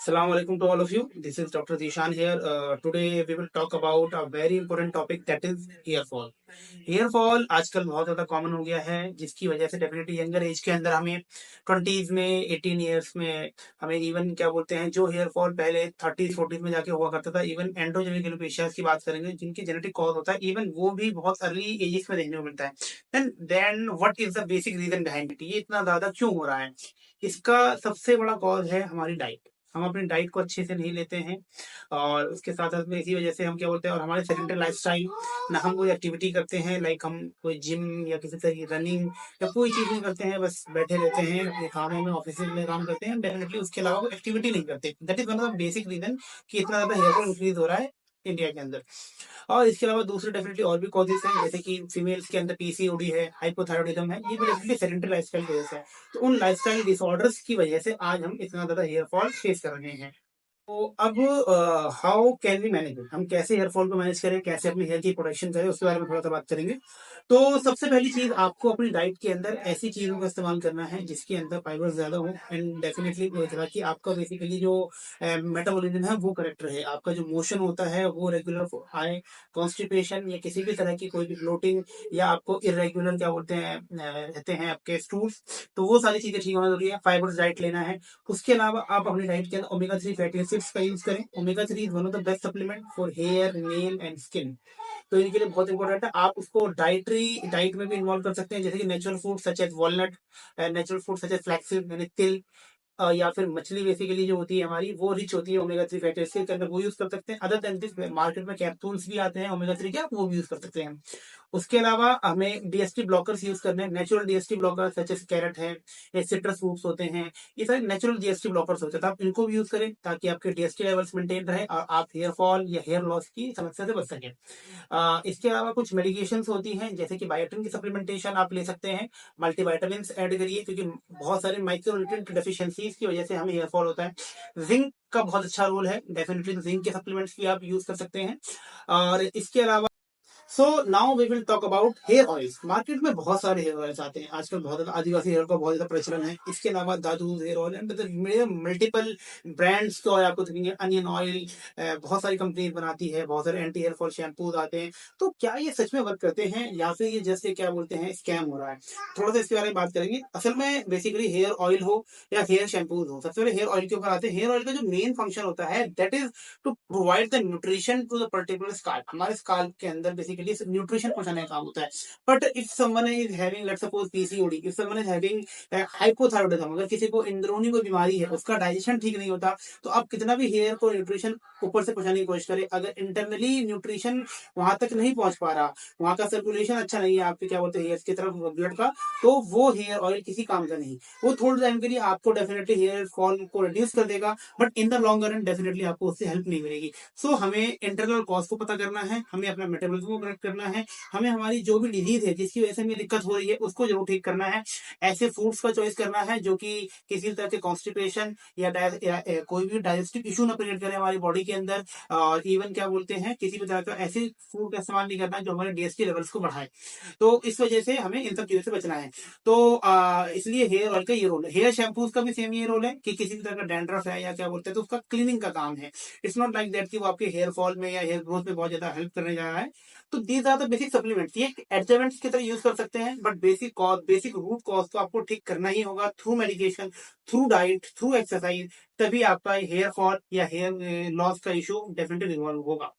Assalamu alaikum to all of you. This is Dr. Zishan here. Today we will talk about a very important topic that is hair fall. Hair fall आजकल बहुत ज़्यादा common हो गया है, जिसकी वजह से डेफिनेटली यंगर एज के अंदर हमें 20s में 18 ईयर्स में हमें इवन क्या बोलते हैं जो हेयर फॉल पहले 30s 40s में जाके हुआ करता था, इवन एंड्रोजेनिक एलोपेशियाज की बात करेंगे जिनकी जेनेटिक कॉज होता है, इवन वो भी बहुत अर्ली एजेस में देखने को मिलता है। Then what is the basic reason behind it, ये इतना ज़्यादा क्यों हो रहा है? इसका सबसे बड़ा कॉज है हमारी डाइट। हम अपनी डाइट को अच्छे से नहीं लेते हैं और उसके साथ साथ में इसी वजह से हम क्या बोलते हैं, और हमारे सेडेंटरी लाइफस्टाइल, ना हम कोई एक्टिविटी करते हैं, लाइक हम कोई जिम या किसी तरह की रनिंग या कोई चीज़ नहीं करते हैं, बस बैठे रहते हैं अपने कामों में, ऑफिस में काम करते हैं, डेफिनेटली उसके अलावा कोई एक्टिविटी नहीं करते। That is one of the basic reason कि इतना ज़्यादा हेयर फॉल इंक्रीज हो रहा है इंडिया के अंदर। और इसके अलावा दूसरे डेफिनेटली और भी कॉजेस हैं, जैसे कि फीमेल्स के अंदर पीसीओडी है, हाइपोथायरॉयडिज्म है, ये भी डेफिनेटली सेडेंटरी लाइफस्टाइल की वजह से है। तो उन लाइफस्टाइल डिसऑर्डर्स की वजह से आज हम इतना ज़्यादा हेयर फॉल फेस कर रहे हैं। तो अब how can we manage it, हम कैसे हेयर फॉल को मैनेज करें, कैसे अपनी हेयर की प्रोटेक्शन करें, उसके बारे में थोड़ा सा बात करेंगे। तो सबसे पहली चीज, आपको अपनी डाइट के अंदर ऐसी चीजों का इस्तेमाल करना है जिसके अंदर फाइबर ज्यादा हो, एंड डेफिनेटली कि आपका बेसिकली जो मेटाबॉलिज्म है वो करेक्ट रहे, आपका जो मोशन होता है वो रेगुलर आए, कॉन्स्टिपेशन या किसी भी तरह की कोई भी ब्लोटिंग या आपको इरेगुलर क्या बोलते हैं रहते हैं आपके स्टूल्स, तो वो सारी चीजें ठीक होना जरूरी है। फाइबर डाइट लेना है। उसके अलावा आप अपनी डाइट के अंदर ओमेगा 3 फैटी एसिड्स का यूज करें। Omega 3 is one of the best supplement for hair, nail and skin. तो इनके लिए बहुत इंपॉर्टेंट है। आप उसको डाइट में भी इन्वॉल्व कर सकते हैं, जैसे कि natural food such as walnut, natural food such as flaxseed यानी तिल, या फिर मछली बेसिकली जो होती है हमारी, वो रिच होती है ओमेगा 3 फैटी एसिड के अंदर, वो यूज कर सकते हैं। अदर देन दिस मार्केट में कैप्सूल्स भी आते हैं ओमेगा 3 के, आप वो भी यूज कर सकते हैं। उसके अलावा हमें डीएसटी ब्लॉकर्स यूज करने हैं, natural DST blocker such as carrot है, या सिट्रस फ्रूट्स होते हैं, ये सारे नेचुरल डीएसटी ब्लॉकर्स होते हैं, तो आप इनको भी यूज करें ताकि आपके डीएसटी लेवल्स मेंटेन रहे और आप हेयर फॉल या हेयर लॉस की समस्या से बच सकें। इसके अलावा कुछ मेडिकेशंस होती हैं, जैसे कि बायोटिन की सप्लीमेंटेशन आप ले सकते हैं, मल्टीविटामिन ऐड करिए, क्योंकि बहुत सारे माइक्रोन्यूट्रिएंट डेफिशिएंसीज की वजह से हमें हेयर फॉल होता है। जिंक का बहुत अच्छा रोल है, डेफिनेटली जिंक के सप्लीमेंट्स भी आप यूज कर सकते हैं। और इसके अलावा so now we will talk about hair oils. Market में बहुत सारे हेयर ऑयल्स आते हैं आजकल, बहुत ज्यादा आदिवासी हेयर का बहुत ज्यादा प्रचलन है। इसके अलावा दादू hair oil and multiple brands तो आपको दिखेंगे, अनियन ऑयल, बहुत सारी कंपनीज बनाती है, बहुत सारे एंटी हेयर फॉल शैम्पूज आते हैं। तो क्या ये सच में वर्क करते हैं या फिर ये जैसे क्या बोलते हैं स्कैम हो रहा है? थोड़ा सा इसके बारे में बात करेंगे। असल में बेसिकली हेयर ऑयल हो या हेयर शैम्पूज हो, सबसे पहले हेयर ऑयल के ऊपर आते हैं। हेयर ऑयल का जो मेन फंक्शन होता है that is to provide the nutrition to the particular scalp. हमारे स्काल्प के अंदर बेसिकली न्यूट्रिशन पहुंचाने का काम होता है। But if someone is having let's suppose PCOD, if someone is having hypothyroidism, अगर किसी को इंदरूनी कोई बीमारी है, उसका डाइजेशन ठीक नहीं होता, तो आप कितना भी हेयर को न्यूट्रिशन ऊपर से पहुंचाने की कोशिश करें, अगर इंटरनली न्यूट्रिशन वहां तक नहीं पहुंच पा रहा, वहां का सर्कुलेशन अच्छा नहीं है आपके क्या बोलते हैं हेयर की तरफ ब्लड का, तो वो हेयर ऑयल किसी काम का नहीं। वो थोड़े टाइम के लिए आपको डेफिनेटली हेयर फॉल को रिड्यूस कर देगा, but in the long run definitely आपको उससे हेल्प नहीं मिलेगी। सो हमें इंटरनल कॉज को पता करना है, हमें अपना मेटाबॉलिज्म को करेक्ट करना है, हमें हमारी जो भी डिजीज है जिसकी वजह से हमें दिक्कत हो रही है उसको जरूर ठीक करना है। ऐसे फूड्स का चॉइस करना है जो कि किसी तरह के कॉन्स्टिपेशन या कोई भी डाइजेस्टिव इशू ना क्रिएट करे हमारी बॉडी के अंदर। और इवन क्या बोलते हैं किसी भी तरह का ऐसे फूड का इस्तेमाल नहीं करना जो हमारे डीएसटी लेवल्स को बढ़ाए। तो इस वजह से हमें इन सब चीजों से बचना है। तो इसलिए हेयर ऑयल का ये रोल है। हेयर शैम्पूज का भी सेम ये रोल है कि किसी भी तरह का डैंड्रफ है या क्या बोलते हैं तो उसका क्लीनिंग का काम है। इट्स नॉट लाइक दैट कि वो आपके हेयर फॉल में या हेयर ग्रोथ में बहुत ज्यादा हेल्प करने जा रहा है। तो these are the basic supplements, ये एडजमेंट्स की तरह यूज कर सकते हैं, बट बेसिक रूट कॉज तो आपको ठीक करना ही होगा through medication, through diet, through exercise. तभी आपका हेयर फॉल या हेयर लॉस का इशू डेफिनेटली रिजॉल्व होगा।